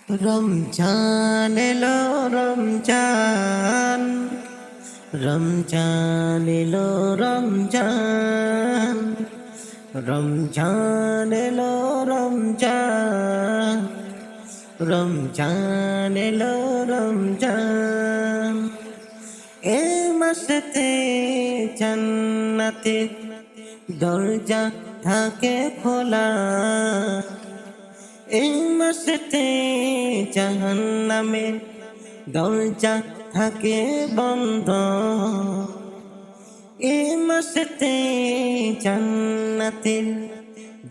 রমজান এলো রমজান, রমজান এলো রমজান, রমজান এলো রমজান, রমজান এলো রমজান। এ মাসেতে জান্নাতের দরজা থাকে খোলা, এই মাসেতে জাহান্নামের দরজা থাকে বন্ধ। এই মাসেতে জান্নাতের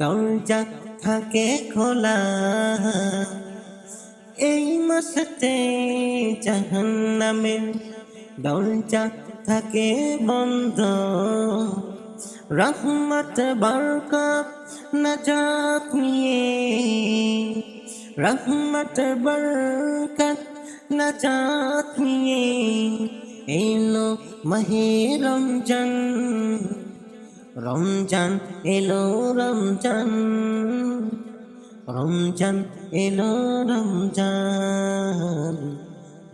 দরজা থাকে খোলা, এই মাসেতে জাহান্নামের দরজা থাকে বন্ধ। রহমত বরকত নাজাত নিয়ে, রহমত বরকত নাজাত নিয়ে এলো মাহে রমজান। রমজান এলো রমজান, রমজান এলো রমজান,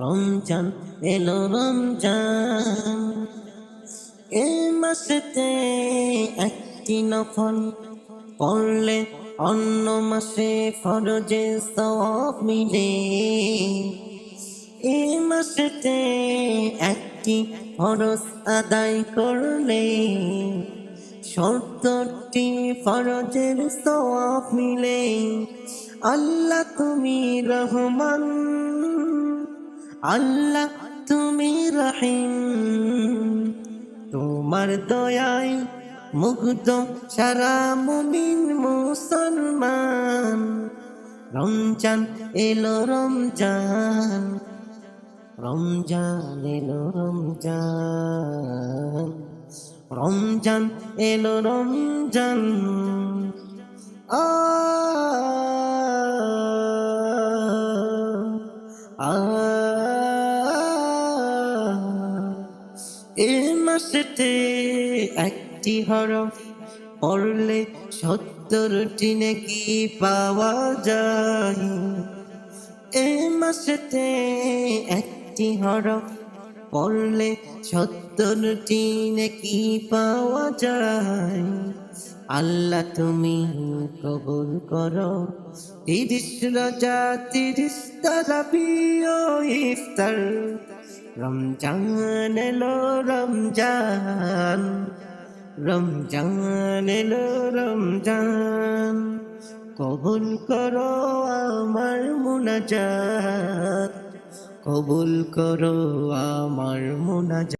রমজান এলো রমজান। এ মাসেতে একটি নফল পড়লে অন্য মাসে ফরজে সওয়াব মিলে। এ মাসেতে একটি ফরজ আদায় করলে ৭০টি ফরজের সওয়াব মিলে। আল্লাহ তুমি রহমান, আল্লাহ তুমি রহিম, তোমার দয়ায় মুগ্ধ সারা মুমিন মুসলমান। রমজান এলো রমজান, রমজান এলো রমজান, রমজান এলো রমজান। আ আ এ মাসেতে একটি হরফ পড়লে ৭০টি নেকি পাওয়া যায়। এ মাসেতে একটি হরফ পড়লে ৭০টি নেকি পাওয়া যায়। আল্লাহ তুমি কবুল করো ৩০ রোজা ৩০ তারাবি ও ইফতার। রমজান এলো রমজান, রমজান এলো রমজান। কবুল করো আমার মুনাজাত, কবুল করো আমার মুনাজাত।